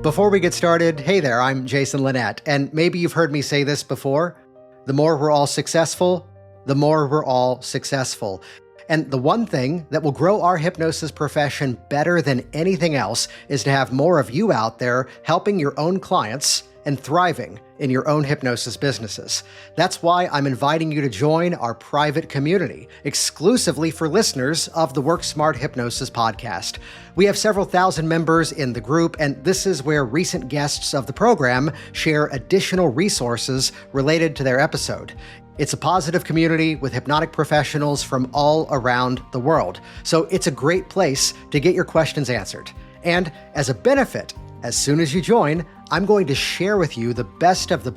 Before we get started, hey there, I'm Jason Linett, and maybe you've heard me say this before. The more we're all successful, the more we're all successful. And the one thing that will grow our hypnosis profession better than anything else is to have more of you out there helping your own clients and thriving in your own hypnosis businesses. That's why I'm inviting you to join our private community, exclusively for listeners of the Work Smart Hypnosis podcast. We have several thousand members in the group, and this is where recent guests of the program share additional resources related to their episode. It's a positive community with hypnotic professionals from all around the world, so it's a great place to get your questions answered. And as a benefit, as soon as you join, I'm going to share with you the best of the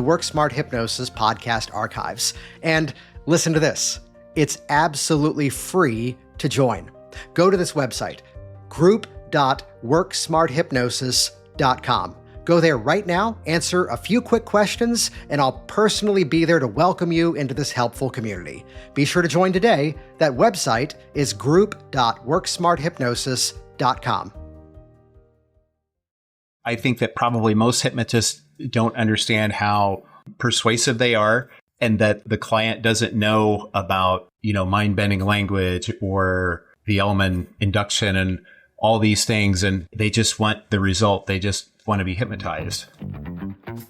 Work Smart Hypnosis podcast archives. And listen to this, it's absolutely free to join. Go to this website, group.worksmarthypnosis.com. Go there right now, answer a few quick questions, and I'll personally be there to welcome you into this helpful community. Be sure to join today. That website is group.worksmarthypnosis.com. I think that probably most hypnotists don't understand how persuasive they are, and that the client doesn't know about, mind-bending language or the element induction and all these things, and they just want the result. They just want to be hypnotized.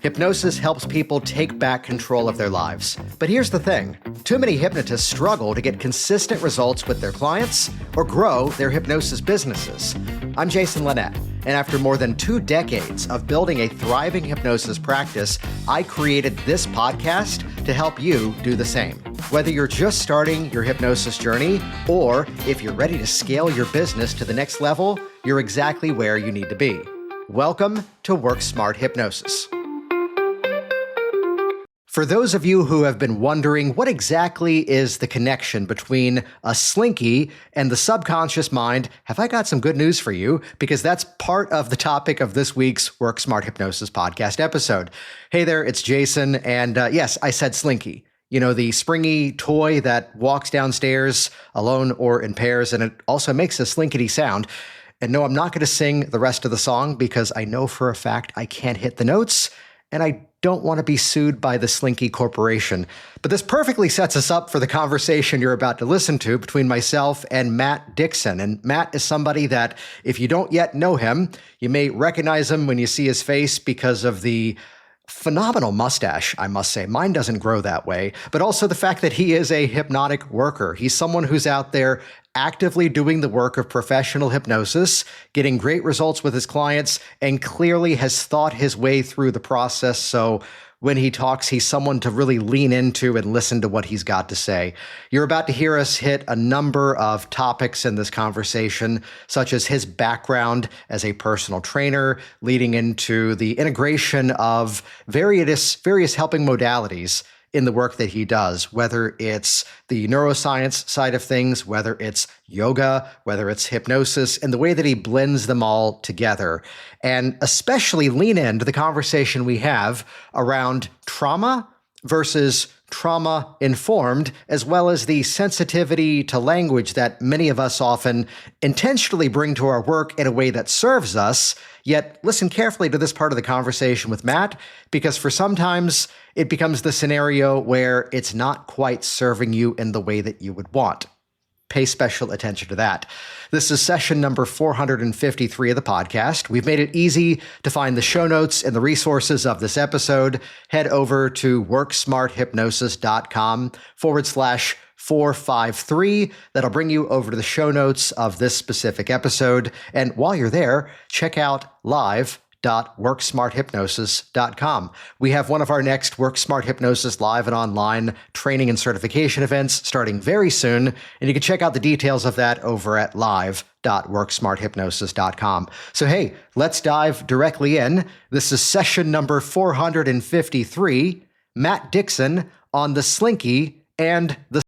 Hypnosis helps people take back control of their lives. But here's the thing. Too many hypnotists struggle to get consistent results with their clients or grow their hypnosis businesses. I'm Jason Linett, and after more than 2 decades of building a thriving hypnosis practice, I created this podcast to help you do the same. Whether you're just starting your hypnosis journey or if you're ready to scale your business to the next level, you're exactly where you need to be. Welcome to Work Smart Hypnosis. For those of you who have been wondering what exactly is the connection between a slinky and the subconscious mind, have I got some good news for you, because that's part of the topic of this week's Work Smart Hypnosis podcast episode. Hey there, it's Jason, and yes, I said slinky. The springy toy that walks downstairs alone or in pairs, and it also makes a slinkety sound. And no, I'm not going to sing the rest of the song because I know for a fact I can't hit the notes, and I don't want to be sued by the Slinky Corporation. But this perfectly sets us up for the conversation you're about to listen to between myself and Matt Dickson. And Matt is somebody that, if you don't yet know him, you may recognize him when you see his face because of the phenomenal mustache, I must say. Mine doesn't grow that way, but also the fact that he is a hypnotic worker. He's someone who's out there actively doing the work of professional hypnosis, getting great results with his clients, and clearly has thought his way through the process. So when he talks, he's someone to really lean into and listen to what he's got to say. You're about to hear us hit a number of topics in this conversation, such as his background as a personal trainer, leading into the integration of various helping modalities in the work that he does, whether it's the neuroscience side of things, whether it's yoga, whether it's hypnosis, and the way that he blends them all together. And especially lean into the conversation we have around trauma versus trauma-informed, as well as the sensitivity to language that many of us often intentionally bring to our work in a way that serves us. Yet listen carefully to this part of the conversation with Matt, because for sometimes it becomes the scenario where it's not quite serving you in the way that you would want. Pay special attention to that. This is session number 453 of the podcast. We've made it easy to find the show notes and the resources of this episode. Head over to worksmarthypnosis.com/453. That'll bring you over to the show notes of this specific episode. And while you're there, check out live.worksmarthypnosis.com. We have one of our next Work Smart Hypnosis live and online training and certification events starting very soon, and you can check out the details of that over at live.worksmarthypnosis.com. So hey, let's dive directly in. This is session number 453, Matt Dickson on the Slinky and the...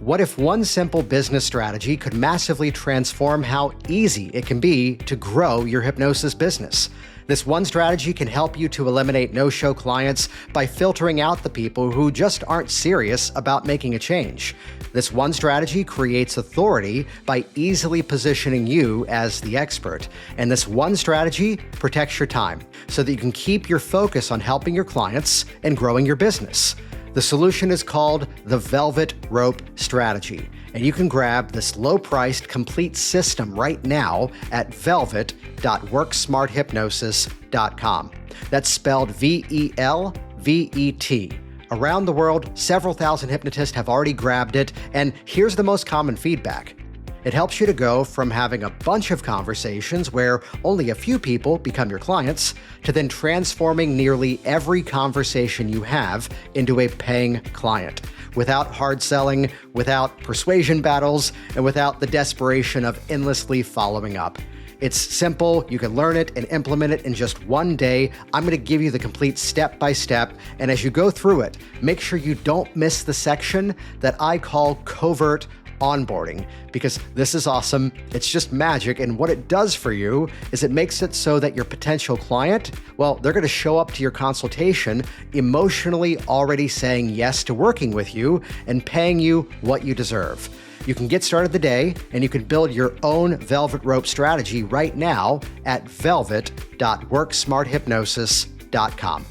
What if one simple business strategy could massively transform how easy it can be to grow your hypnosis business? This one strategy can help you to eliminate no-show clients by filtering out the people who just aren't serious about making a change. This one strategy creates authority by easily positioning you as the expert. And this one strategy protects your time so that you can keep your focus on helping your clients and growing your business. The solution is called the Velvet Rope Strategy, and you can grab this low-priced complete system right now at velvet.worksmarthypnosis.com. That's spelled VELVET. Around the world, several thousand hypnotists have already grabbed it, and here's the most common feedback. It helps you to go from having a bunch of conversations where only a few people become your clients to then transforming nearly every conversation you have into a paying client without hard selling, without persuasion battles, and without the desperation of endlessly following up. It's simple, you can learn it and implement it in just one day. I'm going to give you the complete step-by-step, and as you go through it, make sure you don't miss the section that I call covert onboarding, because this is awesome. It's just magic, and what it does for you is it makes it so that your potential client, well, they're going to show up to your consultation emotionally already saying yes to working with you and paying you what you deserve. You can get started today, and you can build your own Velvet Rope strategy right now at velvet.worksmarthypnosis.com.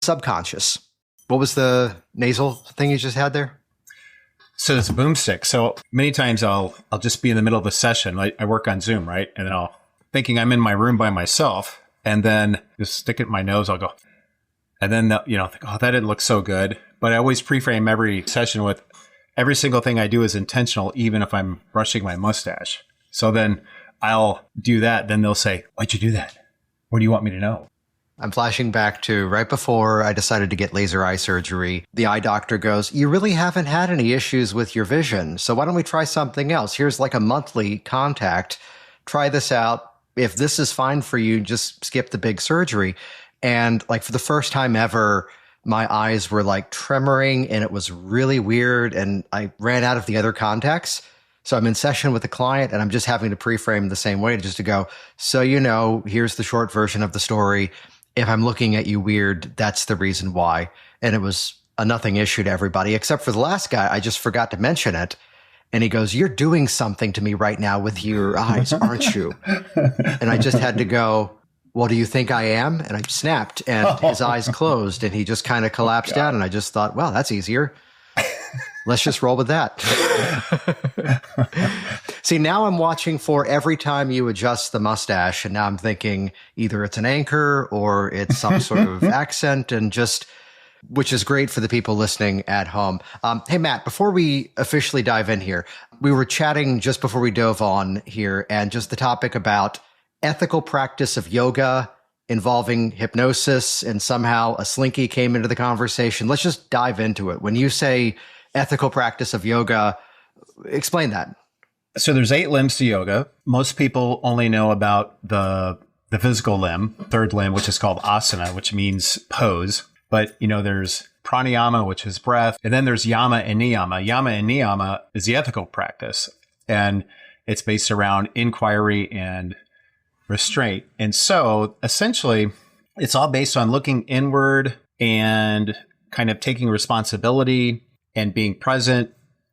Subconscious. What was the nasal thing you just had there? So it's a boomstick. So many times I'll just be in the middle of a session. I work on Zoom, right? And then thinking I'm in my room by myself, and then just stick it in my nose. I'll go, and then think, oh, that didn't look so good. But I always pre-frame every session with every single thing I do is intentional, even if I'm brushing my mustache. So then I'll do that. Then they'll say, "Why'd you do that? What do you want me to know?" I'm flashing back to right before I decided to get laser eye surgery. The eye doctor goes, "You really haven't had any issues with your vision, so why don't we try something else? Here's like a monthly contact. Try this out. If this is fine for you, just skip the big surgery." And like for the first time ever, my eyes were like tremoring and it was really weird, and I ran out of the other contacts. So I'm in session with the client and I'm just having to pre-frame the same way just to go, "So here's the short version of the story. If I'm looking at you weird, that's the reason why." And it was a nothing issue to everybody, except for the last guy. I just forgot to mention it. And he goes, "You're doing something to me right now with your eyes, aren't you?" And I just had to go, "Well, do you think I am?" And I snapped, and his eyes closed, and he just kind of collapsed down. And I just thought, well, that's easier. Let's just roll with that. See, now I'm watching for every time you adjust the mustache, and now I'm thinking either it's an anchor or it's some sort of accent, and which is great for the people listening at home. Hey, Matt, before we officially dive in here, we were chatting just before we dove on here, and just the topic about ethical practice of yoga involving hypnosis, and somehow a Slinky came into the conversation. Let's just dive into it. When you say ethical practice of yoga, explain that. So there's 8 limbs to yoga. Most people only know about the physical limb, third limb, which is called asana, which means pose. But, there's pranayama, which is breath. And then there's yama and niyama. Yama and niyama is the ethical practice. And it's based around inquiry and restraint. And so essentially, it's all based on looking inward and kind of taking responsibility and being present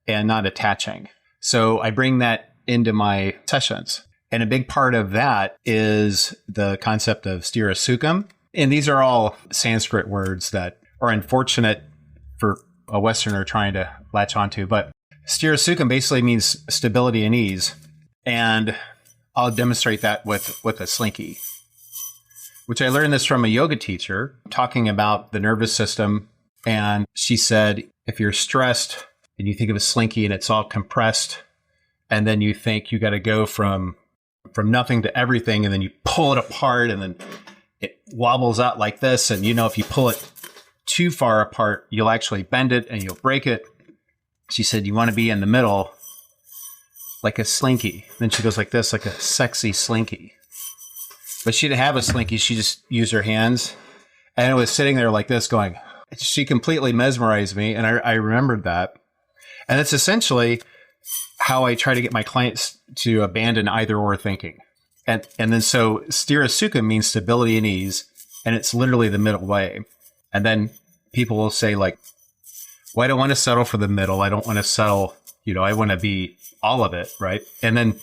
and not attaching. So I bring that into my sessions. And a big part of that is the concept of sthira-sukha. And these are all Sanskrit words that are unfortunate for a Westerner trying to latch onto. But sthira-sukha basically means stability and ease. And I'll demonstrate that with a Slinky, which I learned this from a yoga teacher talking about the nervous system. And she said, if you're stressed and you think of a Slinky and it's all compressed, and then you think you got to go from nothing to everything, and then you pull it apart and then it wobbles out like this. And if you pull it too far apart, you'll actually bend it and you'll break it. She said, you want to be in the middle like a Slinky. Then she goes like this, like a sexy Slinky. But she didn't have a Slinky. She just used her hands. And it was sitting there like this going, she completely mesmerized me. And I remembered that. And it's essentially how I try to get my clients to abandon either or thinking. And then so sthira-sukha means stability and ease, and it's literally the middle way. And then people will say like, well, I don't want to settle for the middle. I don't want to settle, I want to be all of it, right? And then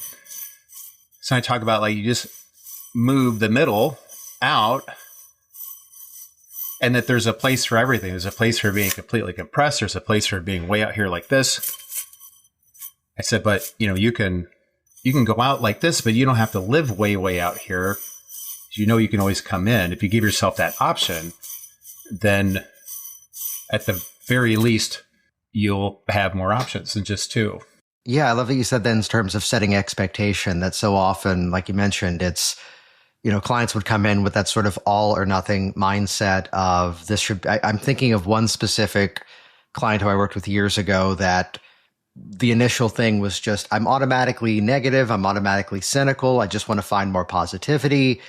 so I talk about like you just move the middle out, and that there's a place for everything. There's a place for being completely compressed. There's a place for being way out here like this. I said, but you can go out like this, but you don't have to live way out here. You can always come in. If you give yourself that option, then at the very least, you'll have more options than just two. Yeah, I love that you said that in terms of setting expectation, that so often, like you mentioned, it's, clients would come in with that sort of all or nothing mindset of this should, I'm thinking of one specific client who I worked with years ago that the initial thing was just, I'm automatically negative. I'm automatically cynical. I just want to find more positivity.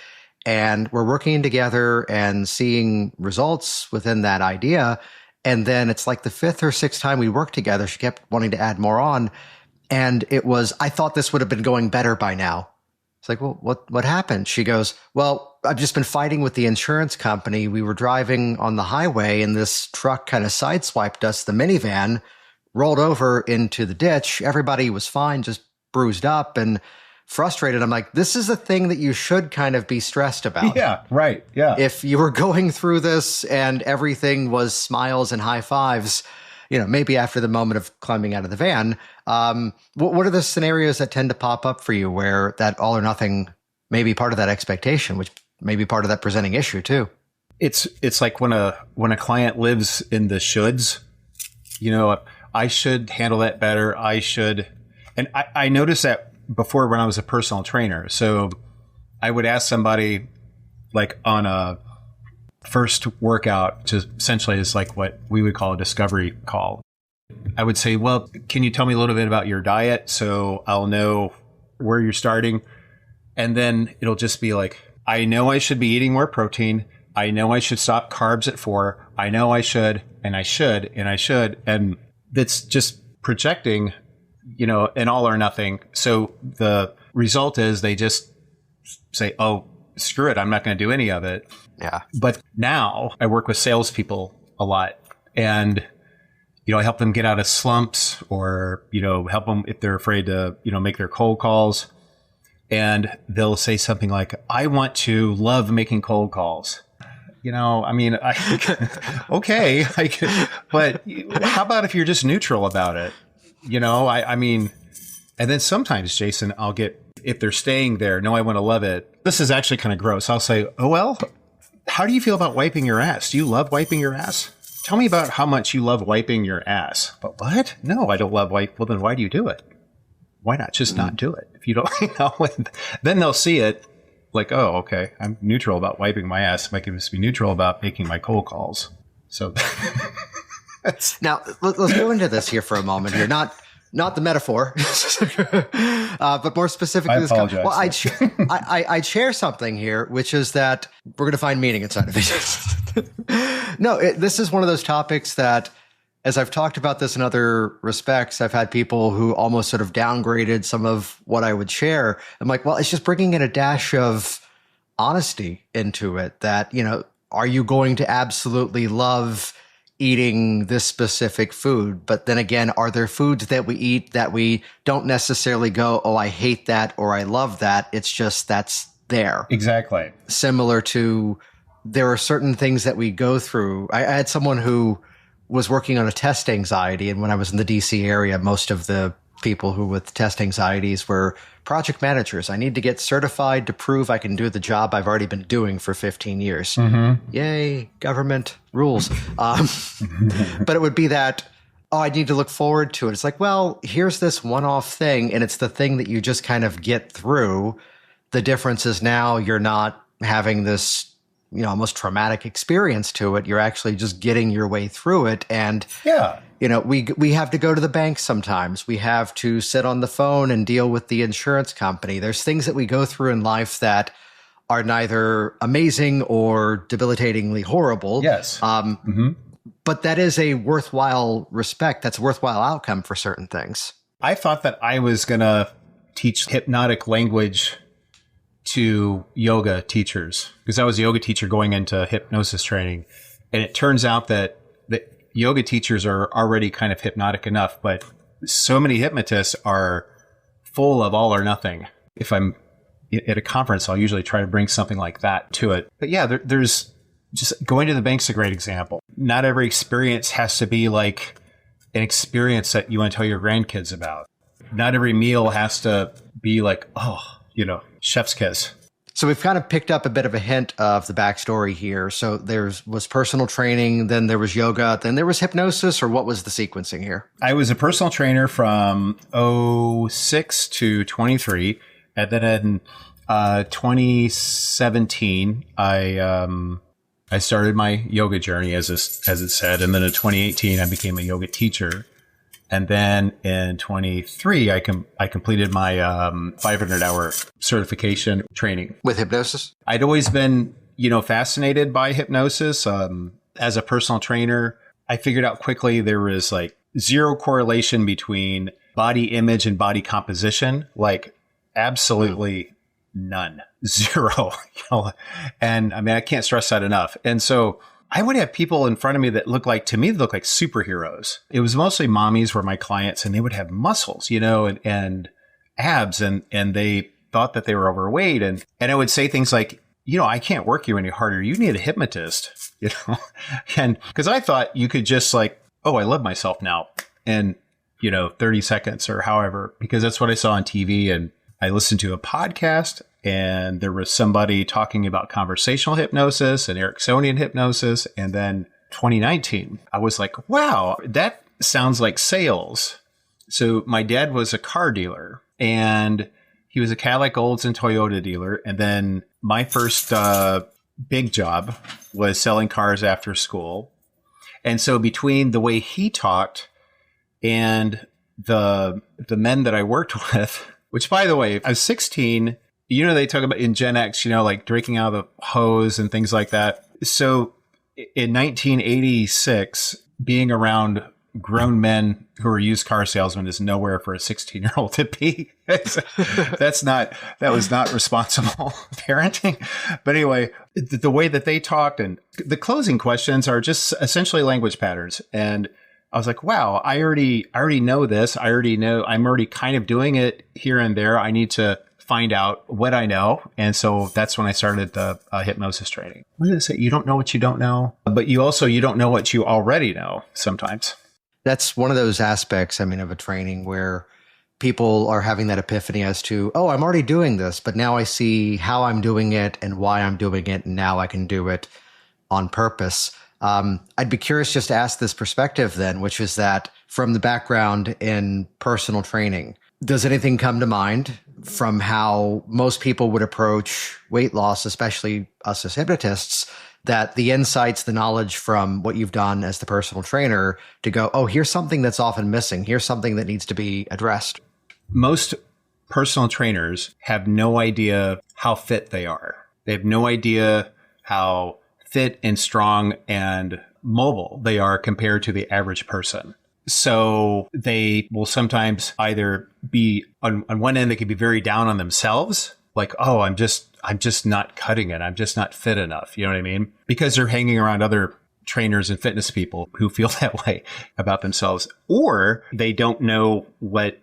And we're working together and seeing results within that idea. And then it's like the fifth or sixth time we worked together, she kept wanting to add more on. And it was, I thought this would have been going better by now. It's like, well, what happened? She goes, well, I've just been fighting with the insurance company. We were driving on the highway and this truck kind of sideswiped us. The minivan rolled over into the ditch. Everybody was fine, just bruised up and frustrated. I'm like, this is a thing that you should kind of be stressed about. Yeah, right. Yeah. If you were going through this and everything was smiles and high fives, maybe after the moment of climbing out of the van, what are the scenarios that tend to pop up for you where that all or nothing may be part of that expectation, which may be part of that presenting issue too? It's like when a client lives in the shoulds, I should handle that better. I should. And I noticed that before when I was a personal trainer. So I would ask somebody like on a first workout, which essentially is like what we would call a discovery call. I would say, well, can you tell me a little bit about your diet so I'll know where you're starting? And then it'll just be like, I know I should be eating more protein. I know I should stop carbs at 4. I know I should, and I should, and I should. And that's just projecting, an all or nothing. So the result is they just say, oh, screw it. I'm not going to do any of it. Yeah. But now I work with salespeople a lot, and, I help them get out of slumps or, help them if they're afraid to, make their cold calls. And they'll say something like, I want to love making cold calls. Okay, but how about if you're just neutral about it? And then sometimes, Jason, I'll get, if they're staying there, no, I want to love it. This is actually kind of gross. I'll say, oh, well, how do you feel about wiping your ass? Do you love wiping your ass? Tell me about how much you love wiping your ass. But what? No, I don't love wipe. Well, then why do you do it? Why not just not do it? If you don't, then they'll see it. Like, oh, okay, I'm neutral about wiping my ass. I can just be neutral about making my cold calls. So now let's go into this here for a moment. You're not the metaphor, but more specifically, I apologize. Well, I'd share something here, which is that we're going to find meaning inside of it. No, this is one of those topics that, as I've talked about this in other respects, I've had people who almost sort of downgraded some of what I would share. I'm like, well, it's just bringing in a dash of honesty into it that, are you going to absolutely love eating this specific food? But then again, are there foods that we eat that we don't necessarily go, oh, I hate that or I love that? It's just that's there. Exactly. Similar to, there are certain things that we go through. I had someone who was working on a test anxiety. And when I was in the DC area, most of the people who with test anxieties were project managers. I need to get certified to prove I can do the job I've already been doing for 15 years. Mm-hmm. Yay, government rules. But it would be that, oh, I need to look forward to it. It's like, well, here's this one-off thing, and it's the thing that you just kind of get through. The difference is now you're not having this, almost traumatic experience to it. You're actually just getting your way through it. And, we have to go to the bank sometimes. We have to sit on the phone and deal with the insurance company. There's things that we go through in life that are neither amazing or debilitatingly horrible. Yes. But that is a worthwhile respect. That's a worthwhile outcome for certain things. I thought that I was going to teach hypnotic language to yoga teachers because I was a yoga teacher going into hypnosis training. And it turns out that yoga teachers are already kind of hypnotic enough, but so many hypnotists are full of all or nothing. If I'm at a conference, I'll usually try to bring something like that to it. But yeah, there's just going to the bank's a great example. Not every experience has to be like an experience that you want to tell your grandkids about. Not every meal has to be like, chef's kiss. So we've kind of picked up a bit of a hint of the backstory here. So was personal training, then there was yoga, then there was hypnosis, or what was the sequencing here? I was a personal trainer from 06 to 23. And then in 2017, I started my yoga journey, as it said. And then in 2018, I became a yoga teacher. And then in 23, I completed my 500-hour certification training. With hypnosis? I'd always been, fascinated by hypnosis. As a personal trainer, I figured out quickly there was like zero correlation between body image and body composition, like absolutely none, zero. And I mean, I can't stress that enough. And so I would have people in front of me that look like superheroes. It was mostly mommies were my clients, and they would have muscles, and abs, and they thought that they were overweight. And I would say things like, I can't work you any harder. You need a hypnotist, and because I thought you could just like, oh, I love myself now. And, 30 seconds or however, because that's what I saw on TV. And I listened to a podcast, and there was somebody talking about conversational hypnosis and Ericksonian hypnosis. And then 2019, I was like, wow, that sounds like sales. So my dad was a car dealer, and he was a Cadillac Olds and Toyota dealer. And then my first big job was selling cars after school. And so between the way he talked and the men that I worked with, which, by the way, I was 16. They talk about in Gen X, like drinking out of the hose and things like that. So in 1986, being around grown men who are used car salesmen is nowhere for a 16-year-old to be. That was not responsible parenting. But anyway, the way that they talked and the closing questions are just essentially language patterns. And I was like, wow, I already know this. I already know I'm already kind of doing it here and there. I need to find out what I know. And so that's when I started the hypnosis training. What did it say? You don't know what you don't know, but you don't know what you already know sometimes. That's one of those aspects, of a training where people are having that epiphany as to, oh, I'm already doing this, but now I see how I'm doing it and why I'm doing it. And now I can do it on purpose. I'd be curious just to ask this perspective then, which is that from the background in personal training, does anything come to mind from how most people would approach weight loss, especially us as hypnotists, that the insights, the knowledge from what you've done as the personal trainer to go, oh, here's something that's often missing. Here's something that needs to be addressed. Most personal trainers have no idea how fit they are. They have no idea how fit and strong and mobile they are compared to the average person. So they will sometimes either be on one end, they could be very down on themselves. Like, oh, I'm just not cutting it. I'm just not fit enough. You know what I mean? Because they're hanging around other trainers and fitness people who feel that way about themselves, or they don't know what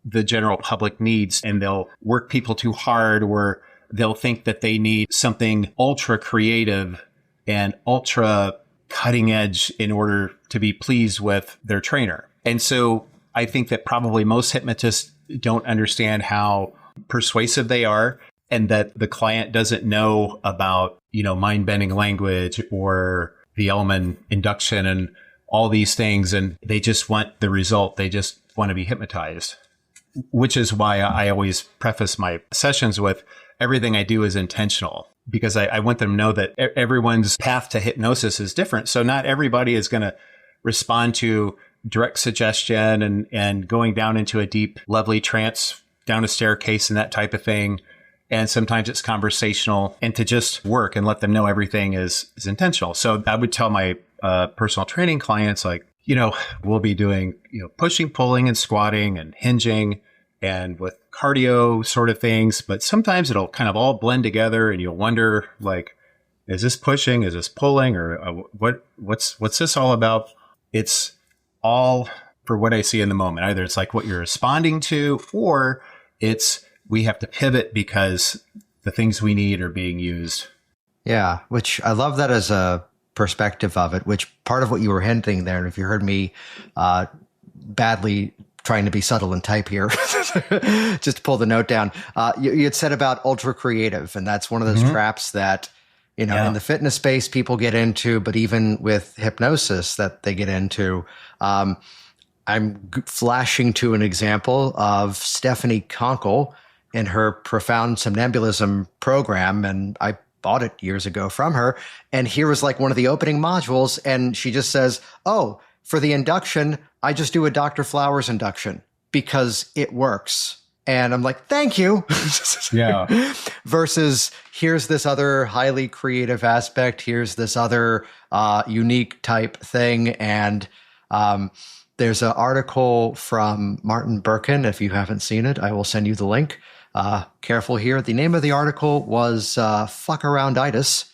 the general public needs and they'll work people too hard, or they'll think that they need something ultra creative and ultra cutting edge in order to be pleased with their trainer. And so I think that probably most hypnotists don't understand how persuasive they are, and that the client doesn't know about, mind-bending language or the element induction and all these things. And they just want the result. They just want to be hypnotized, which is why I always preface my sessions with everything I do is intentional, because I want them to know that everyone's path to hypnosis is different. So not everybody is going to respond to direct suggestion and going down into a deep, lovely trance, down a staircase and that type of thing. And sometimes it's conversational, and to just work and let them know everything is intentional. So I would tell my personal training clients, like, you know, we'll be doing, you know, pushing, pulling and squatting and hinging and with cardio sort of things. But sometimes it'll kind of all blend together and you'll wonder, like, is this pushing? Is this pulling? Or what's this all about? It's all for what I see in the moment. Either it's like what you're responding to, or it's we have to pivot because the things we need are being used. Yeah, which I love that as a perspective of it, which part of what you were hinting there, and if you heard me badly trying to be subtle and type here, just to pull the note down, you had said about ultra creative, and that's one of those traps that, you know, in the fitness space people get into, but even with hypnosis that they get into. I'm flashing to an example of Stephanie Conkle in her profound somnambulism program, and I bought it years ago from her. And here was like one of the opening modules, and she just says, "Oh, for the induction, I just do a Dr. Flowers induction because it works." And I'm like, "Thank you." Yeah. Versus here's this other highly creative aspect. Here's this other unique type thing. And there's an article from Martin Birkin. If you haven't seen it, I will send you the link. Careful here. The name of the article was Fuckarounditis.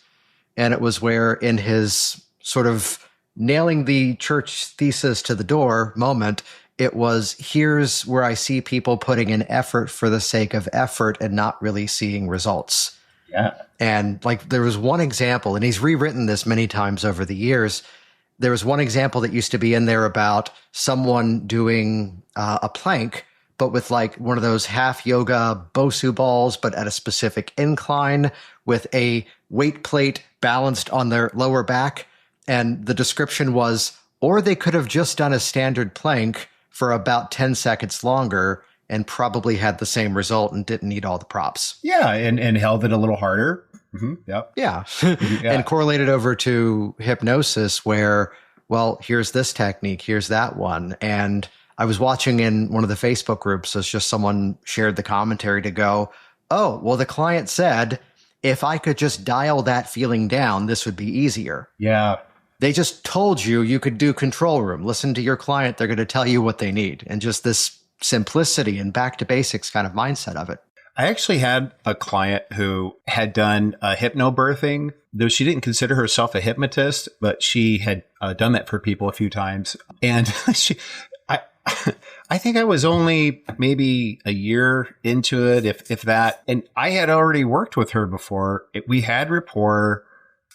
And it was where in his sort of nailing the church thesis to the door moment, it was, here's where I see people putting in effort for the sake of effort and not really seeing results. Yeah. And like there was one example, and he's rewritten this many times over the years. There was one example that used to be in there about someone doing a plank, but with like one of those half yoga Bosu balls, but at a specific incline with a weight plate balanced on their lower back. And the description was, or they could have just done a standard plank for about 10 seconds longer and probably had the same result and didn't need all the props. Yeah. And held it a little harder. Mm-hmm. Yep. Yeah. And correlated over to hypnosis where, well, here's this technique, here's that one. And I was watching in one of the Facebook groups, it's just someone shared the commentary to go, "Oh, well, the client said, if I could just dial that feeling down, this would be easier." Yeah. They just told you you could do control room. Listen to your client. They're going to tell you what they need. And just this simplicity and back to basics kind of mindset of it. I actually had a client who had done a hypnobirthing, though she didn't consider herself a hypnotist, but she had done that for people a few times. And I think I was only maybe a year into it, if that. And I had already worked with her before. We had rapport.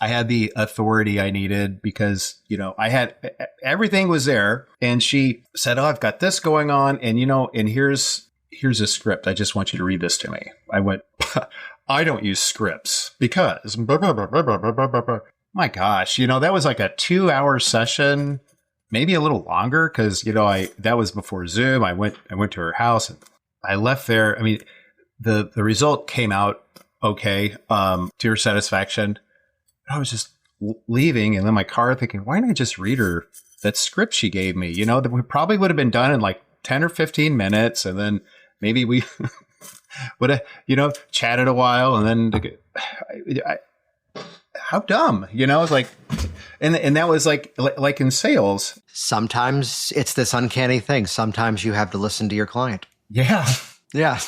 I had the authority I needed because, you know, I had everything was there. And she said, "Oh, I've got this going on. And, you know, and here's a script. I just want you to read this to me." I went, "I don't use scripts because blah, blah, blah, blah, blah, blah, blah, blah." My gosh, you know, that was like a 2-hour session, maybe a little longer. Cause, you know, that was before Zoom. I went to her house and I left there. I mean, the result came out okay, to her satisfaction. I was just leaving and in my car thinking, why didn't I just read her that script she gave me? You know, that we probably would have been done in like 10 or 15 minutes. And then maybe we would have, you know, chatted a while and then how dumb, you know, it's like, and that was like in sales. Sometimes it's this uncanny thing. Sometimes you have to listen to your client. Yeah. Yeah.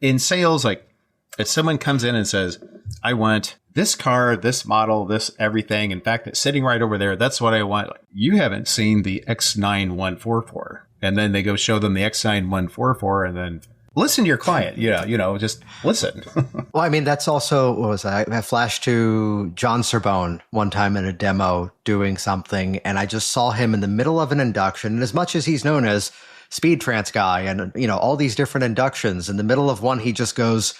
In sales, like if someone comes in and says, "I want this car, this model, this everything. In fact, it's sitting right over there. That's what I want." Like, you haven't seen the X9144. And then they go show them the X9144 and then listen to your client. Yeah, you know, just listen. Well, I mean, that's also, what was that? I flashed to John Sorbonne one time in a demo doing something, and I just saw him in the middle of an induction. And as much as he's known as speed trance guy and, you know, all these different inductions, in the middle of one, he just goes,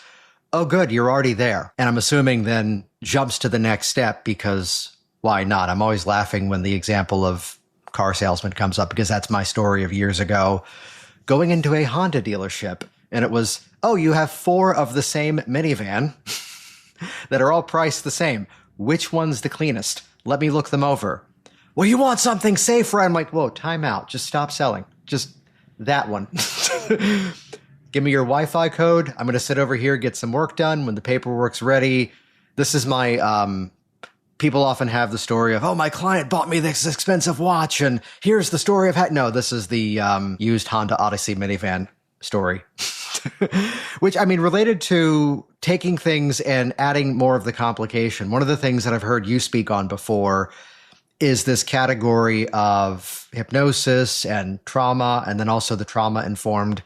"Oh, good, you're already there." And I'm assuming then jumps to the next step because why not? I'm always laughing when the example of car salesman comes up because that's my story of years ago going into a Honda dealership. And it was, "Oh, you have 4 of the same minivan that are all priced the same. Which one's the cleanest? Let me look them over." "Well, you want something safer." I'm like, whoa, time out. Just stop selling. Just that one. Give me your Wi-Fi code. I'm going to sit over here, get some work done. When the paperwork's ready, this is my people often have the story of, oh, my client bought me this expensive watch, and here's the story of how. No, this is the used Honda Odyssey minivan story. Which, I mean, related to taking things and adding more of the complication. One of the things that I've heard you speak on before is this category of hypnosis and trauma, and then also the trauma-informed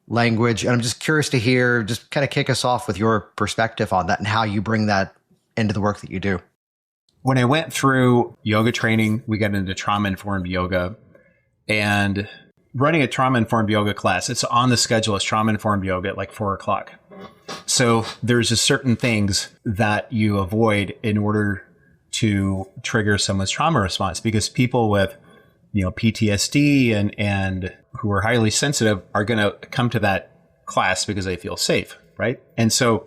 language. And I'm just curious to hear, just kind of kick us off with your perspective on that and how you bring that into the work that you do. When I went through yoga training, we got into trauma-informed yoga, and running a trauma-informed yoga class, it's on the schedule as trauma-informed yoga at like 4:00. So there's just certain things that you avoid in order to trigger someone's trauma response, because people with, PTSD and who are highly sensitive are going to come to that class because they feel safe, right? And so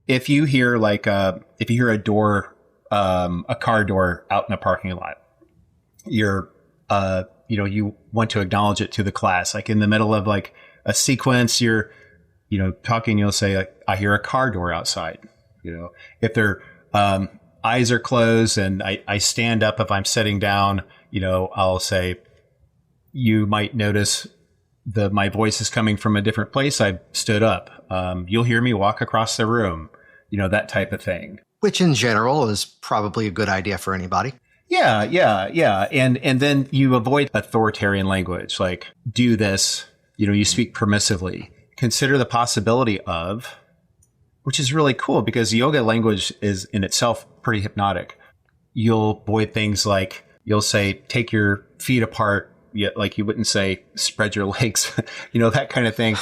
if you hear a door, a car door out in a parking lot, you want to acknowledge it to the class. Like in the middle of like a sequence, you're, talking, you'll say like, I hear a car door outside. If their eyes are closed and I stand up, if I'm sitting down, I'll say, you might notice my voice is coming from a different place. I've stood up. You'll hear me walk across the room, that type of thing. Which in general is probably a good idea for anybody. Yeah. And then you avoid authoritarian language, like do this, you speak permissively. Consider the possibility of, which is really cool because yoga language is in itself pretty hypnotic. You'll avoid things like, you'll say, take your feet apart, yet like you wouldn't say spread your legs, that kind of thing.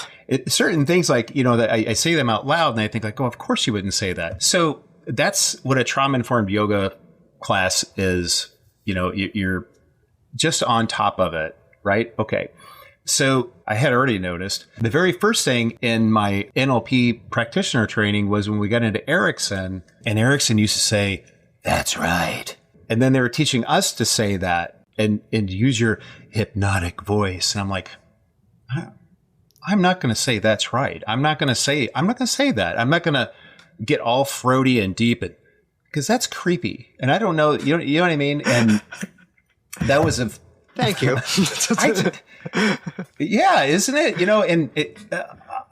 Certain things like, that I say them out loud and I think like, oh, of course you wouldn't say that. So that's what a trauma-informed yoga class is. You're just on top of it, right? Okay. So I had already noticed the very first thing in my NLP practitioner training was when we got into Erickson, and Erickson used to say, that's right. And then they were teaching us to say that and use your hypnotic voice. And I'm like, I'm not going to say that's right. I'm not going to say that. I'm not going to get all throaty and deep because that's creepy. And I don't know, you know what I mean? And that was thank you. Yeah, isn't it? And it,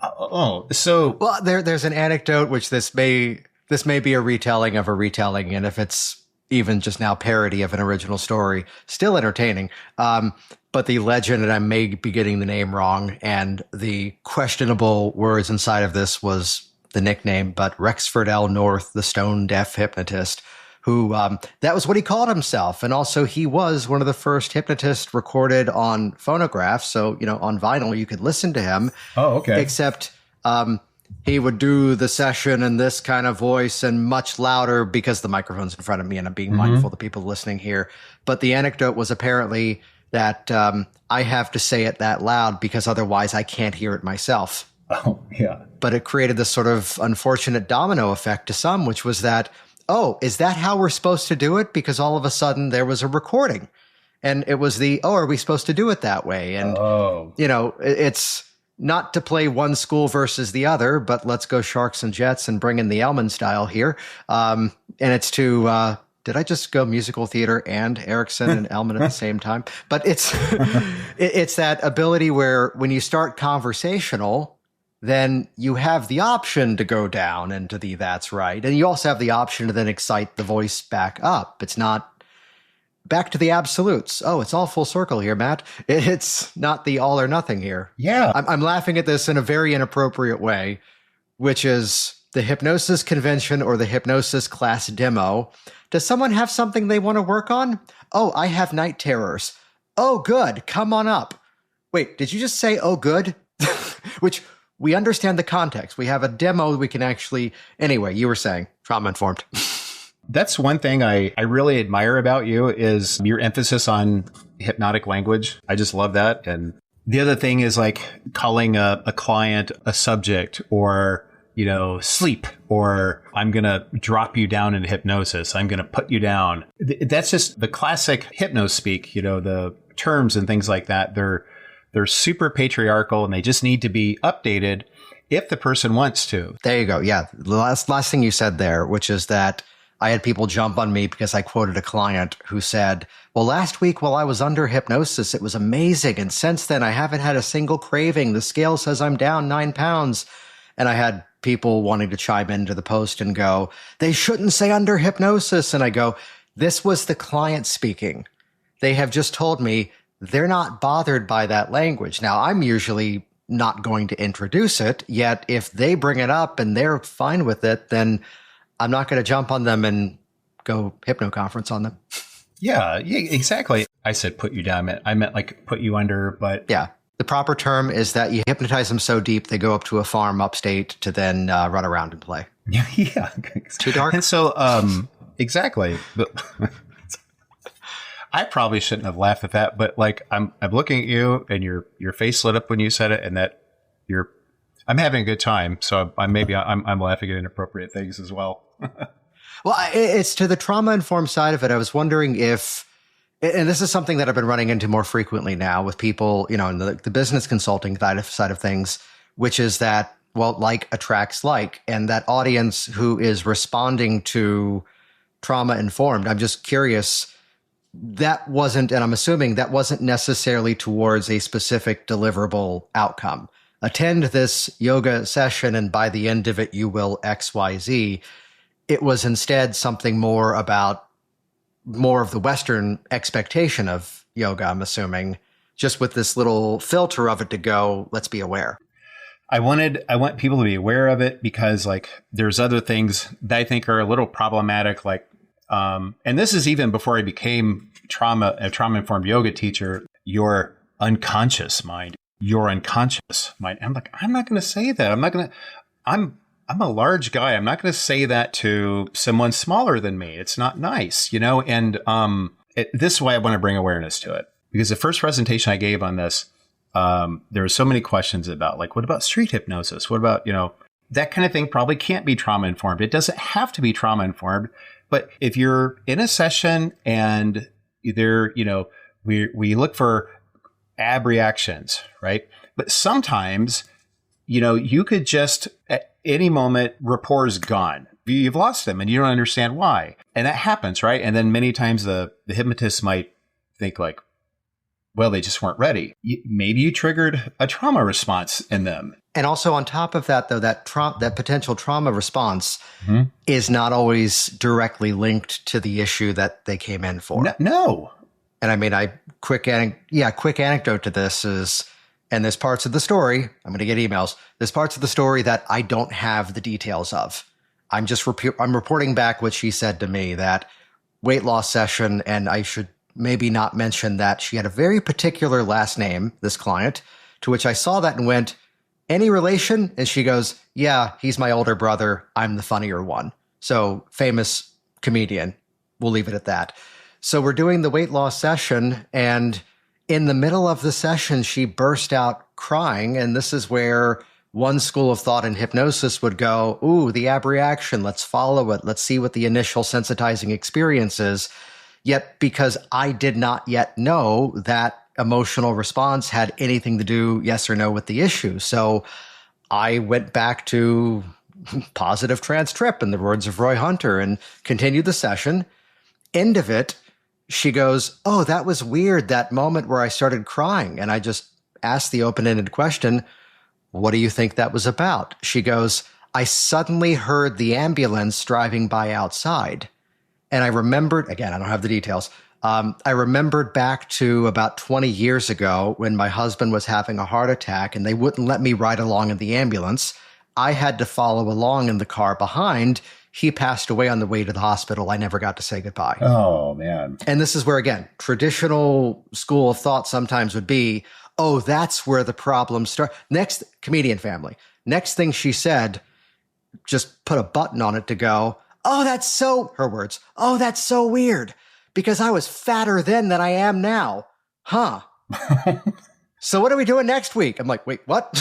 well, there's an anecdote, which this may be a retelling of a retelling. And if it's even just now parody of an original story, still entertaining. But the legend, and I may be getting the name wrong, and the questionable words inside of this was the nickname, but Rexford L. North, the stone deaf hypnotist, who that was what he called himself. And also he was one of the first hypnotists recorded on phonograph. So, on vinyl, you could listen to him. Oh, okay. Except he would do the session in this kind of voice and much louder because the microphone's in front of me and I'm being mindful of the people listening here. But the anecdote was apparently that I have to say it that loud because otherwise I can't hear it myself. Oh, yeah. But it created this sort of unfortunate domino effect to some, which was that, oh, is that how we're supposed to do it? Because all of a sudden there was a recording and it was are we supposed to do it that way? And, it's not to play one school versus the other, but let's go Sharks and Jets and bring in the Elman style here. And it's to, did I just go musical theater and Erickson and Elman at the same time? But it's, it's that ability where when you start conversational, then you have the option to go down into the that's right. And you also have the option to then excite the voice back up. It's not back to the absolutes. Oh, it's all full circle here, Matt. It's not the all or nothing here. Yeah. I'm laughing at this in a very inappropriate way, which is the hypnosis convention or the hypnosis class demo. Does someone have something they want to work on? Oh, I have night terrors. Oh, good. Come on up. Wait, did you just say, oh, good? Which we understand the context. We have a demo we can actually... Anyway, you were saying trauma-informed. That's one thing I really admire about you is your emphasis on hypnotic language. I just love that. And the other thing is like calling a client a subject or, sleep, or I'm going to drop you down into hypnosis. I'm going to put you down. That's just the classic hypno speak, the terms and things like that. They're super patriarchal and they just need to be updated if the person wants to. There you go. Yeah. The last thing you said there, which is that I had people jump on me because I quoted a client who said, well, last week while I was under hypnosis, it was amazing. And since then, I haven't had a single craving. The scale says I'm down 9 pounds. And I had people wanting to chime into the post and go, they shouldn't say under hypnosis. And I go, this was the client speaking. They have just told me they're not bothered by that language. Now, I'm usually not going to introduce it, yet if they bring it up and they're fine with it, then I'm not going to jump on them and go hypno-conference on them. Yeah, exactly. I said put you down. I meant like put you under, but... Yeah. The proper term is that you hypnotize them so deep they go up to a farm upstate to then run around and play. Yeah. Too dark? And so, exactly. But I probably shouldn't have laughed at that, but like I'm looking at you and your face lit up when you said it, and that I'm having a good time. So I'm laughing at inappropriate things as well. Well, it's to the trauma-informed side of it. I was wondering if, and this is something that I've been running into more frequently now with people, in the business consulting side of things, which is that, well, like attracts like, and that audience who is responding to trauma-informed. I'm just curious, that wasn't, and I'm assuming that wasn't necessarily towards a specific deliverable outcome. Attend this yoga session, and by the end of it, you will X, Y, Z. It was instead something more about more of the Western expectation of yoga, I'm assuming, just with this little filter of it to go, let's be aware. I want people to be aware of it because like there's other things that I think are a little problematic, like, and this is even before I became a trauma-informed yoga teacher, your unconscious mind. I'm like, I'm not going to say that. I'm a large guy. I'm not going to say that to someone smaller than me. It's not nice, and this is why I want to bring awareness to it. Because the first presentation I gave on this, there were so many questions about like, what about street hypnosis? What about, that kind of thing probably can't be trauma-informed. It doesn't have to be trauma-informed. But if you're in a session and either, we look for abreactions, right? But sometimes, you could just at any moment, rapport is gone. You've lost them and you don't understand why. And that happens, right? And then many times the hypnotist might think like, well, they just weren't ready. Maybe you triggered a trauma response in them. And also on top of that, though, that potential trauma response is not always directly linked to the issue that they came in for. No. And I mean, quick anecdote to this is, and there's parts of the story, I'm going to get emails, there's parts of the story that I don't have the details of. I'm reporting back what she said to me, that weight loss session, and I should maybe not mention that she had a very particular last name, this client, to which I saw that and went, any relation? And she goes, yeah, he's my older brother. I'm the funnier one. So famous comedian. We'll leave it at that. So we're doing the weight loss session, and in the middle of the session, she burst out crying. And this is where one school of thought in hypnosis would go, ooh, the abreaction, let's follow it. Let's see what the initial sensitizing experience is. Yet because I did not yet know that emotional response had anything to do, yes or no, with the issue. So I went back to positive trance trip, in the words of Roy Hunter, and continued the session. End of it, she goes, oh, that was weird, that moment where I started crying. And I just asked the open-ended question, what do you think that was about? She goes, I suddenly heard the ambulance driving by outside. And I remembered, again, I don't have the details. I remembered back to about 20 years ago when my husband was having a heart attack and they wouldn't let me ride along in the ambulance. I had to follow along in the car behind. He passed away on the way to the hospital. I never got to say goodbye. Oh, man. And this is where, again, traditional school of thought sometimes would be, oh, that's where the problem starts. Next, comedian family. Next thing she said, just put a button on it to go, oh, that's so, her words, oh, that's so weird because I was fatter then than I am now. Huh. So what are we doing next week? I'm like, wait, what?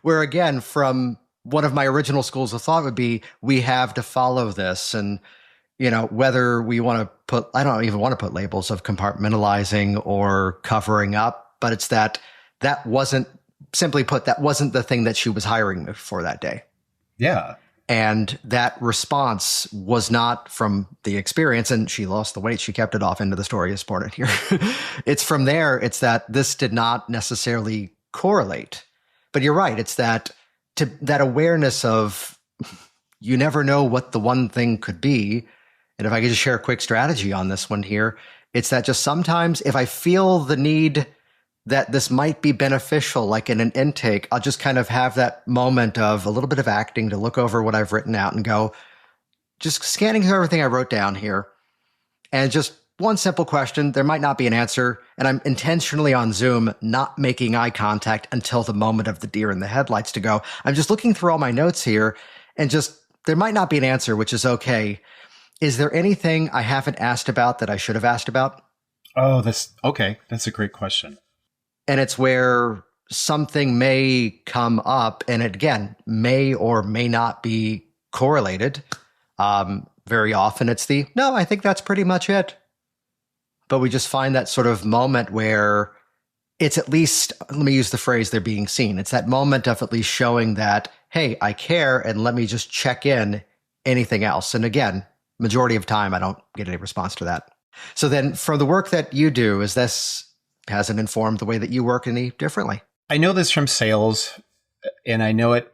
Where again, from one of my original schools of thought would be, we have to follow this. And, whether we want to put, I don't even want to put labels of compartmentalizing or covering up, but it's that wasn't, simply put, that wasn't the thing that she was hiring me for that day. Yeah. And that response was not from the experience, and she lost the weight. She kept it off into the story as part of here. It's from there. It's that this did not necessarily correlate. But you're right. It's that awareness of you never know what the one thing could be. And if I could just share a quick strategy on this one here, it's that just sometimes if I feel the need that this might be beneficial, like in an intake, I'll just kind of have that moment of a little bit of acting to look over what I've written out and go, just scanning through everything I wrote down here. And just one simple question. There might not be an answer. And I'm intentionally on Zoom, not making eye contact until the moment of the deer in the headlights to go. I'm just looking through all my notes here and just, there might not be an answer, which is okay. Is there anything I haven't asked about that I should have asked about? Oh, that's okay. That's a great question. And it's where something may come up, and it, again, may or may not be correlated. Very often it's no, I think that's pretty much it. But we just find that sort of moment where it's at least, let me use the phrase, they're being seen. It's that moment of at least showing that, hey, I care, and let me just check in anything else. And again, majority of time, I don't get any response to that. So then for the work that you do, has it informed the way that you work any differently? I know this from sales, and I know it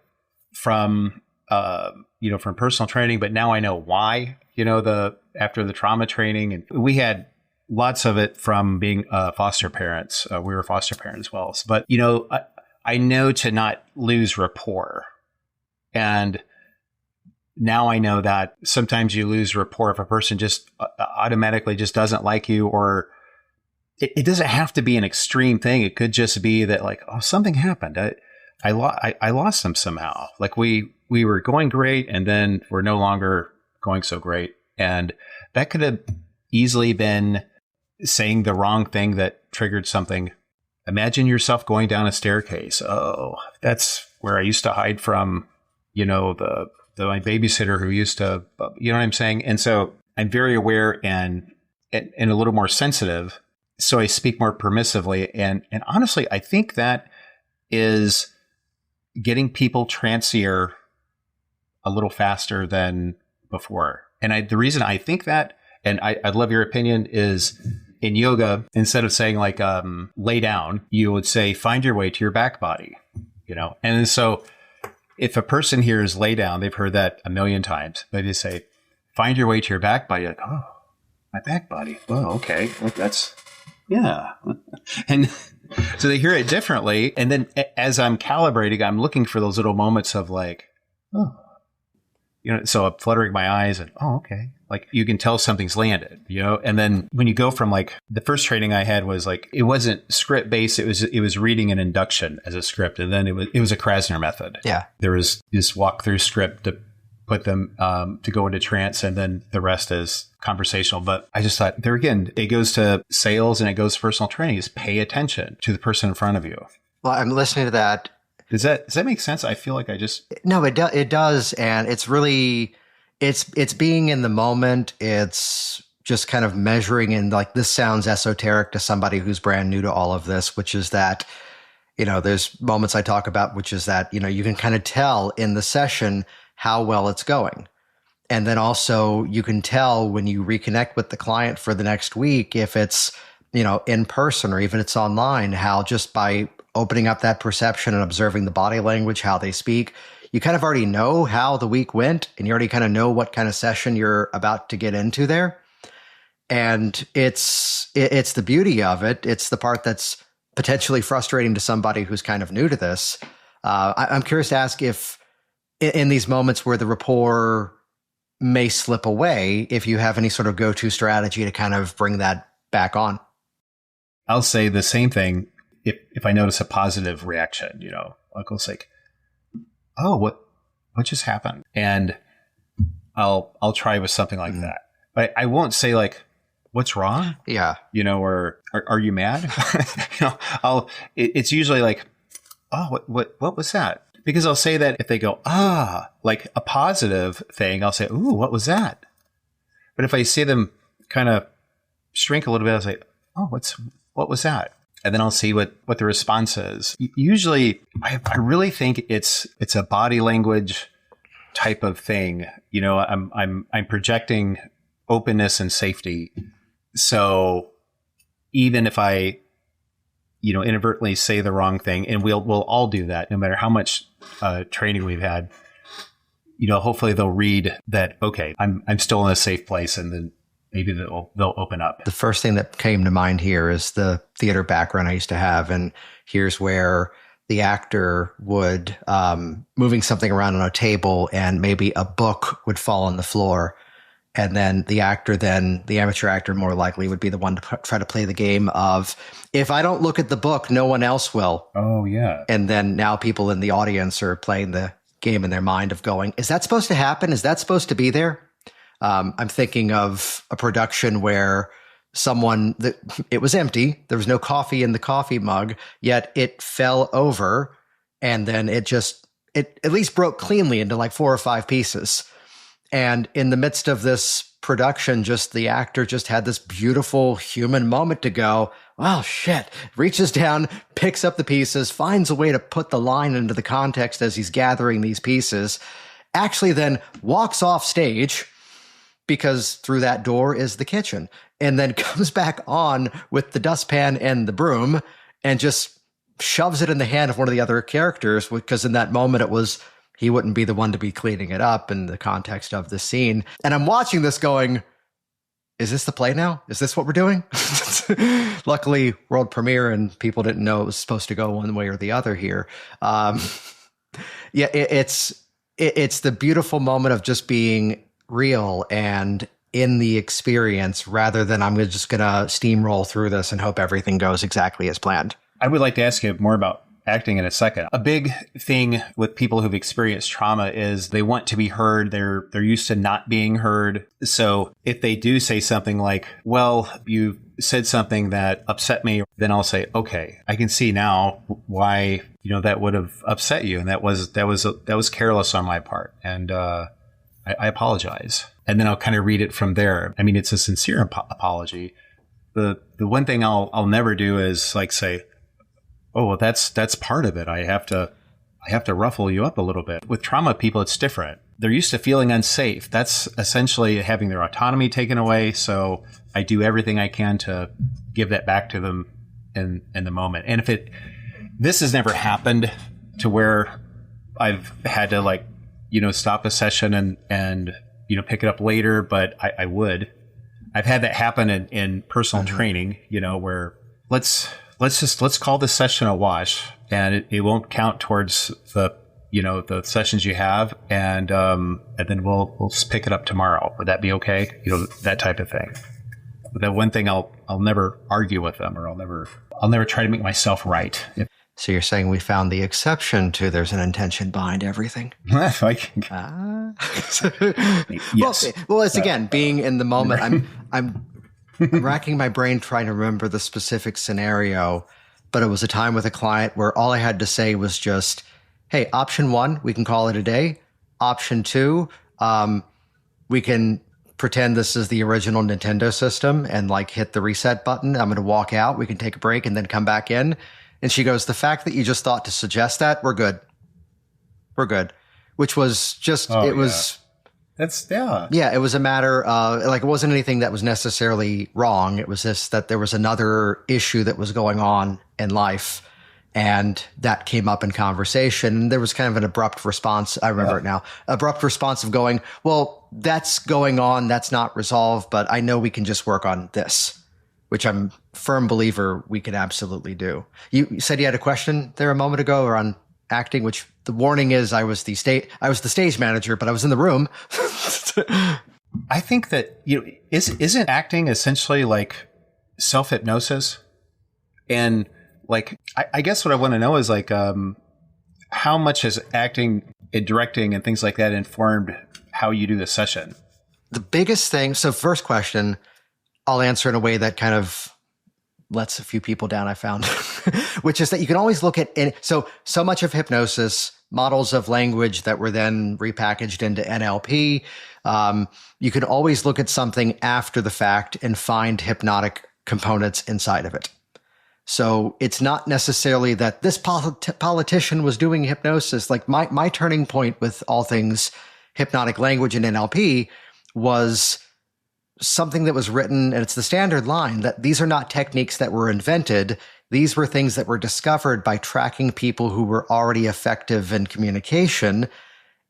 from, from personal training, but now I know why, after the trauma training. And we had lots of it from being foster parents. We were foster parents as well. But, I know to not lose rapport. And now I know that sometimes you lose rapport if a person just automatically just doesn't like you, or it doesn't have to be an extreme thing. It could just be that like, oh, something happened. I lost them somehow. Like we were going great, and then we're no longer going so great. And that could have easily been saying the wrong thing that triggered something. Imagine yourself going down a staircase. Oh, that's where I used to hide from, my babysitter who used to, you know what I'm saying? And so I'm very aware and a little more sensitive. So I speak more permissively. And honestly, I think that is getting people trancier a little faster than before. And the reason I think that, and I'd love your opinion, is in yoga, instead of saying like, lay down, you would say, find your way to your back body, And so if a person hears lay down, they've heard that a million times, but they say, find your way to your back body. Like, oh, my back body. Oh, okay. Well, that's, yeah. And so they hear it differently. And then as I'm calibrating, I'm looking for those little moments of like, oh, so I'm fluttering my eyes and, oh, okay. Like you can tell something's landed, and then when you go from like the first training I had was like, it wasn't script based. It was reading an induction as a script. And then it was a Krasner method. Yeah. There was this walkthrough script to put them to go into trance, and then the rest is conversational. But I just thought there again, it goes to sales and it goes to personal training, is pay attention to the person in front of you. Well, I'm listening to that. Does that make sense? I feel like No, it does. And it's really, it's being in the moment. It's just kind of measuring in, like, this sounds esoteric to somebody who's brand new to all of this, which is that, there's moments I talk about, which is that, you can kind of tell in the session how well it's going. And then also you can tell when you reconnect with the client for the next week, if it's, in person or even it's online, how just by opening up that perception and observing the body language, how they speak, you kind of already know how the week went, and you already kind of know what kind of session you're about to get into there. And it's the beauty of it. It's the part that's potentially frustrating to somebody who's kind of new to this. I'm curious to ask if in these moments where the rapport may slip away, if you have any sort of go-to strategy to kind of bring that back on. I'll say the same thing. If I notice a positive reaction, I'll go like, oh, what just happened? And I'll try with something like that. But I won't say like, what's wrong? Yeah. Or are you mad? It's usually like, oh, what was that? Because I'll say that if they go, like a positive thing, I'll say, ooh, what was that? But if I see them kind of shrink a little bit, I'll say, oh, what was that? And then I'll see what the response is. Usually, I really think it's a body language type of thing. You know, I'm projecting openness and safety. So even if I, you know, inadvertently say the wrong thing, and we'll all do that, no matter how much training we've had, you know, hopefully they'll read that, okay, I'm still in a safe place, and then maybe they'll open up. The first thing that came to mind here is the theater background I used to have. And here's where the actor would, moving something around on a table, and maybe a book would fall on the floor. And then the amateur actor more likely would be the one to try to play the game of, if I don't look at the book, no one else will. Oh, yeah. And then now people in the audience are playing the game in their mind of going, is that supposed to happen? Is that supposed to be there? I'm thinking of a production where it was empty. There was no coffee in the coffee mug, yet it fell over, and then it at least broke cleanly into like 4 or 5 pieces. And in the midst of this production, the actor had this beautiful human moment to go, oh shit, reaches down, picks up the pieces, finds a way to put the line into the context as he's gathering these pieces, actually then walks off stage, because through that door is the kitchen, and then comes back on with the dustpan and the broom and just shoves it in the hand of one of the other characters, because in that moment he wouldn't be the one to be cleaning it up in the context of the scene. And I'm watching this going, is this the play now? Is this what we're doing? Luckily, world premiere, and people didn't know it was supposed to go one way or the other here. It's the beautiful moment of just being real and in the experience, rather than I'm just going to steamroll through this and hope everything goes exactly as planned. I would like to ask you more about acting in a second. A big thing with people who've experienced trauma is they want to be heard. They're used to not being heard. So if they do say something like, well, you said something that upset me, then I'll say, okay, I can see now why, you know, that would have upset you. And that was careless on my part. And, I apologize. And then I'll kind of read it from there. I mean, it's a sincere apology. The one thing I'll never do is like say, oh, well, that's part of it. I have to ruffle you up a little bit. With trauma people, it's different. They're used to feeling unsafe. That's essentially having their autonomy taken away. So I do everything I can to give that back to them in the moment. And if this has never happened to where I've had to like, you know, stop a session and you know, pick it up later, but I would. I've had that happen in personal training, you know, where let's call this session a wash, and it won't count towards the sessions you have, and then we'll just pick it up tomorrow. Would that be okay? You know, that type of thing. But that one thing I'll never argue with them, or I'll never try to make myself right. So you're saying we found the exception to there's an intention behind everything? Yes. Well, it's again, being in the moment. I'm racking my brain trying to remember the specific scenario, but it was a time with a client where all I had to say was just, hey, option 1, we can call it a day. Option 2, we can pretend this is the original Nintendo system and like hit the reset button. I'm going to walk out. We can take a break and then come back in. And she goes, the fact that you just thought to suggest that, we're good. We're good. Which was just, it was it was a matter of, like, it wasn't anything that was necessarily wrong. It was just that there was another issue that was going on in life, and that came up in conversation. And there was kind of an abrupt response. I remember it now. Abrupt response of going, well, that's going on. That's not resolved, but I know we can just work on this, which I'm a firm believer we can absolutely do. You said you had a question there a moment ago around acting, which the warning is I was the stage manager, but I was in the room. I think that, you know, isn't acting essentially like self-hypnosis? And like, I guess what I want to know is like, how much has acting and directing and things like that informed how you do the session? The biggest thing. So first question, I'll answer in a way that kind of lets a few people down, I found, which is that you can always look at so much of hypnosis, models of language that were then repackaged into NLP. You can always look at something after the fact and find hypnotic components inside of it. So it's not necessarily that this politician was doing hypnosis. Like my turning point with all things hypnotic language in NLP was something that was written, and it's the standard line, that these are not techniques that were invented. These were things that were discovered by tracking people who were already effective in communication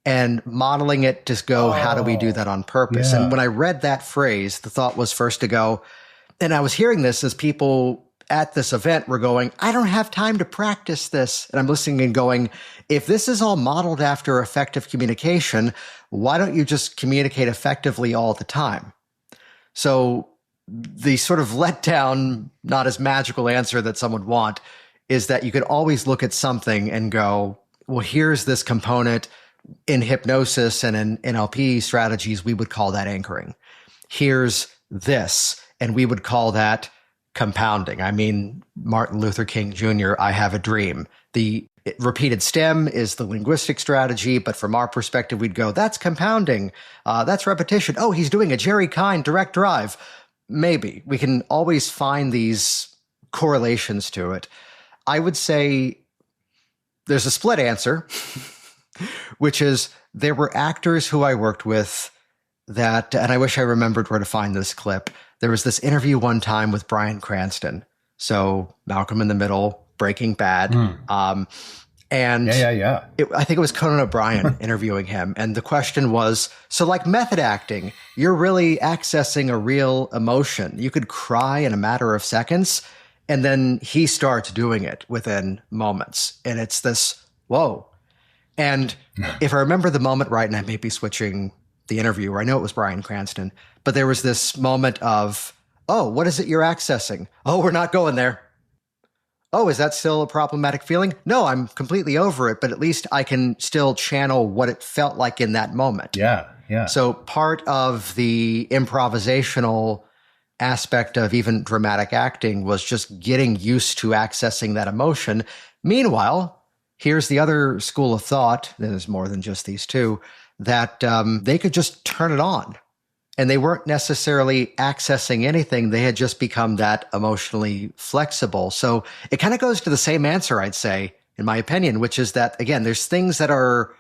and modeling it to go, how do we do that on purpose? Yeah. And when I read that phrase, the thought was first to go, and I was hearing this as people at this event were going, I don't have time to practice this. And I'm listening and going, if this is all modeled after effective communication, why don't you just communicate effectively all the time? So the sort of let down, not as magical answer that some would want is that you could always look at something and go, well, here's this component in hypnosis and in NLP strategies, we would call that anchoring. Here's this, and we would call that compounding. I mean, Martin Luther King Jr., I have a dream. The repeated stem is the linguistic strategy, but from our perspective, we'd go, that's compounding. That's repetition. Oh, he's doing a Jerry Kind direct drive. Maybe. We can always find these correlations to it. I would say there's a split answer, which is there were actors who I worked with that, and I wish I remembered where to find this clip. There was this interview one time with Bryan Cranston. So Malcolm in the Middle, Breaking Bad. And I think it was Conan O'Brien interviewing him. And the question was, so like method acting, you're really accessing a real emotion. You could cry in a matter of seconds. And then he starts doing it within moments. And it's this, whoa. And if I remember the moment right, and I may be switching the interviewer, I know it was Bryan Cranston, but there was this moment of, oh, what is it you're accessing? Oh, we're not going there. Oh, is that still a problematic feeling? No, I'm completely over it, but at least I can still channel what it felt like in that moment. Yeah. So part of the improvisational aspect of even dramatic acting was just getting used to accessing that emotion. Meanwhile, here's the other school of thought, there's more than just these two, that they could just turn it on. And they weren't necessarily accessing anything. They had just become that emotionally flexible. So it kind of goes to the same answer, I'd say, in my opinion, which is that, again, there's things that are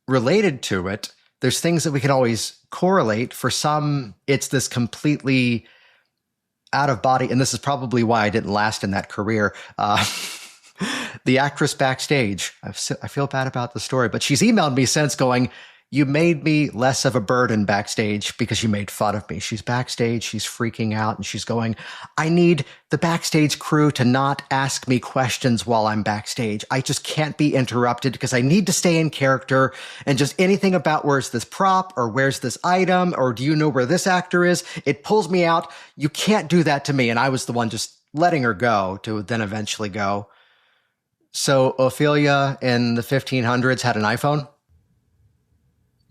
related to it. There's things that we can always correlate. For some, it's this completely out of body. And this is probably why I didn't last in that career. The actress backstage, I feel bad about the story, but she's emailed me since going, you made me less of a burden backstage because you made fun of me. She's backstage, she's freaking out, and she's going, I need the backstage crew to not ask me questions while I'm backstage. I just can't be interrupted because I need to stay in character, and just anything about where's this prop or where's this item or do you know where this actor is? It pulls me out. You can't do that to me. And I was the one just letting her go to then eventually go. So Ophelia in the 1500s had an iPhone.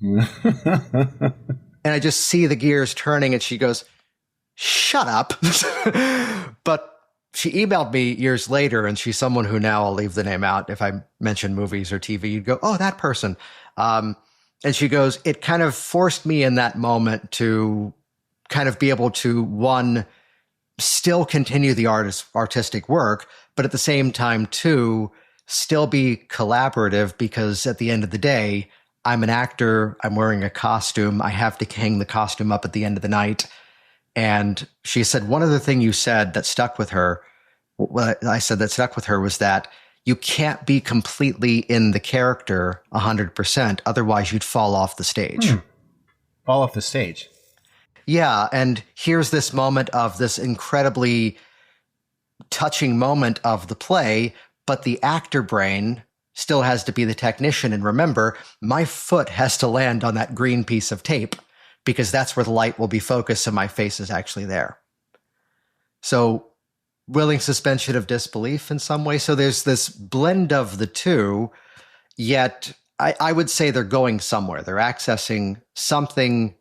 And I just see the gears turning and she goes, shut up. But she emailed me years later, and she's someone who now I'll leave the name out. If I mention movies or TV, you'd go, oh, that person. And she goes, it kind of forced me in that moment to kind of be able to, one, still continue the artistic work, but at the same time, two, still be collaborative, because at the end of the day, I'm an actor, I'm wearing a costume, I have to hang the costume up at the end of the night. And she said, one other thing you said that stuck with her, what I said that stuck with her was that you can't be completely in the character 100%, otherwise you'd fall off the stage. Fall off the stage. Yeah, and here's this moment of this incredibly touching moment of the play, but the actor brain still has to be the technician. And remember, my foot has to land on that green piece of tape because that's where the light will be focused and my face is actually there. So willing suspension of disbelief in some way. So there's this blend of the two, yet I would say they're going somewhere. They're accessing something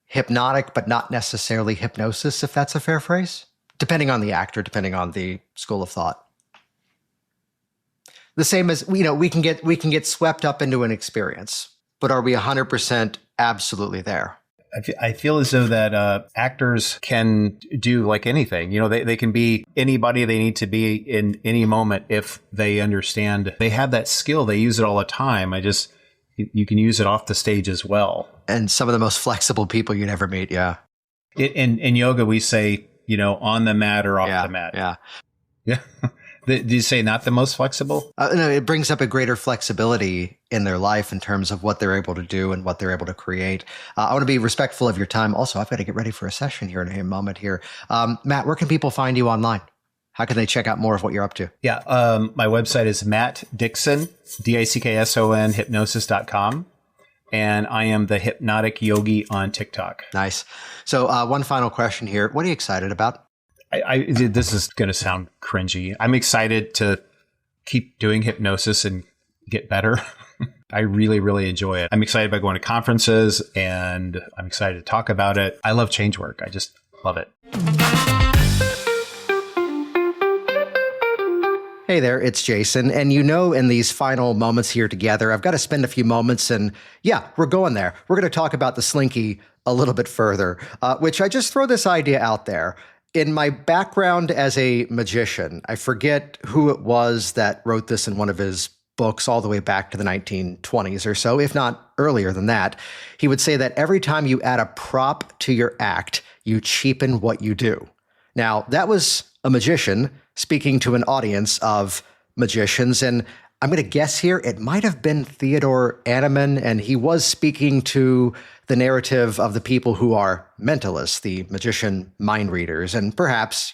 hypnotic, but not necessarily hypnosis, if that's a fair phrase, depending on the actor, depending on the school of thought. The same as, we can get swept up into an experience, but are we 100% absolutely there? I feel as though that actors can do like anything. They can be anybody they need to be in any moment if they understand. They have that skill. They use it all the time. You can use it off the stage as well. And some of the most flexible people you'd ever meet. Yeah. In yoga, we say, on the mat or off the mat. Yeah. Yeah. Did you say not the most flexible? No, it brings up a greater flexibility in their life in terms of what they're able to do and what they're able to create. I want to be respectful of your time. Also, I've got to get ready for a session here in a moment here. Matt, where can people find you online? How can they check out more of what you're up to? Yeah. My website is Matt Dickson, Dickson, hypnosis.com. And I am the Hypnotic Yogi on TikTok. Nice. So one final question here. What are you excited about? This is going to sound cringy. I'm excited to keep doing hypnosis and get better. I really, really enjoy it. I'm excited about going to conferences, and I'm excited to talk about it. I love change work. I just love it. Hey there, it's Jason. And in these final moments here together, I've got to spend a few moments and we're going there. We're going to talk about the Slinky a little bit further, which I just throw this idea out there. In my background as a magician, I forget who it was that wrote this in one of his books all the way back to the 1920s or so, if not earlier than that. He would say that every time you add a prop to your act, you cheapen what you do. Now, that was a magician speaking to an audience of magicians, and I'm going to guess here, it might have been Theodore Anneman, and he was speaking to the narrative of the people who are mentalists, the magician mind readers. And perhaps,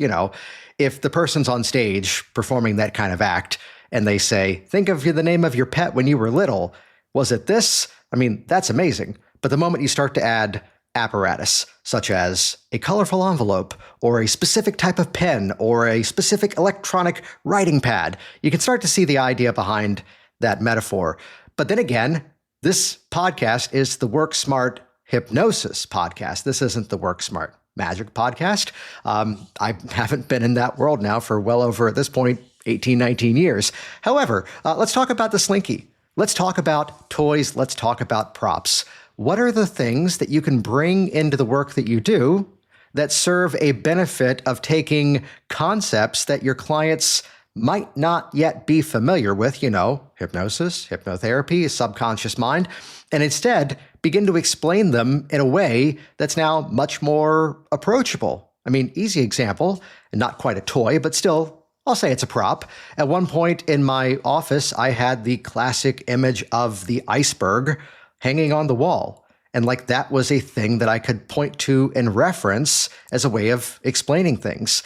if the person's on stage performing that kind of act and they say, think of the name of your pet when you were little, was it this? I mean, that's amazing. But the moment you start to add apparatus, such as a colorful envelope or a specific type of pen or a specific electronic writing pad, you can start to see the idea behind that metaphor. But then again, this podcast is the Work Smart Hypnosis podcast. This isn't the Work Smart Magic podcast. I haven't been in that world now for well over, at this point, 18, 19 years. However, let's talk about the Slinky. Let's talk about toys. Let's talk about props. What are the things that you can bring into the work that you do that serve a benefit of taking concepts that your clients might not yet be familiar with, hypnosis, hypnotherapy, subconscious mind, and instead begin to explain them in a way that's now much more approachable? I mean, easy example, and not quite a toy, but still, I'll say it's a prop. At one point in my office, I had the classic image of the iceberg hanging on the wall. And that was a thing that I could point to and reference as a way of explaining things.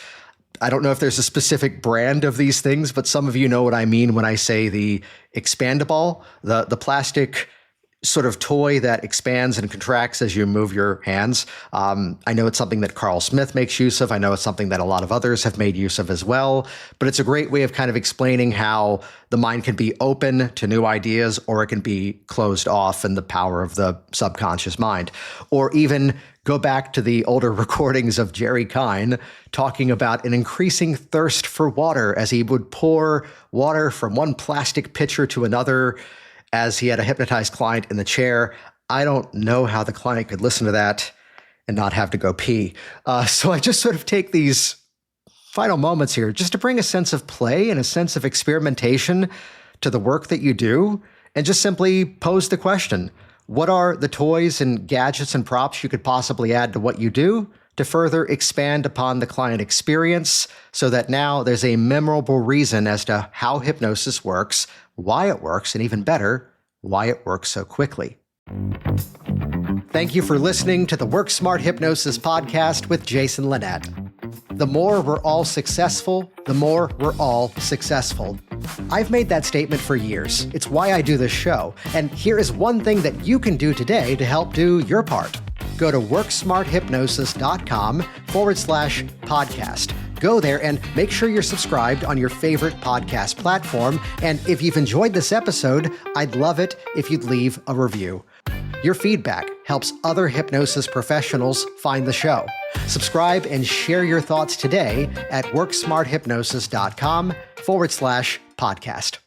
I don't know if there's a specific brand of these things, but some of you know what I mean when I say the expandable, the plastic sort of toy that expands and contracts as you move your hands. I know it's something that Carl Smith makes use of. I know it's something that a lot of others have made use of as well. But it's a great way of kind of explaining how the mind can be open to new ideas, or it can be closed off in the power of the subconscious mind. Or even go back to the older recordings of Jerry Kine talking about an increasing thirst for water as he would pour water from one plastic pitcher to another as he had a hypnotized client in the chair. I don't know how the client could listen to that and not have to go pee. So I just sort of take these final moments here just to bring a sense of play and a sense of experimentation to the work that you do, and just simply pose the question, what are the toys and gadgets and props you could possibly add to what you do to further expand upon the client experience so that now there's a memorable reason as to how hypnosis works, why it works, and even better, why it works so quickly. Thank you for listening to the Work Smart Hypnosis podcast with Jason Linett. The more we're all successful, the more we're all successful. I've made that statement for years. It's why I do this show. And here is one thing that you can do today to help do your part. Go to worksmarthypnosis.com/podcast. Go there and make sure you're subscribed on your favorite podcast platform. And if you've enjoyed this episode, I'd love it if you'd leave a review. Your feedback helps other hypnosis professionals find the show. Subscribe and share your thoughts today at worksmarthypnosis.com/podcast.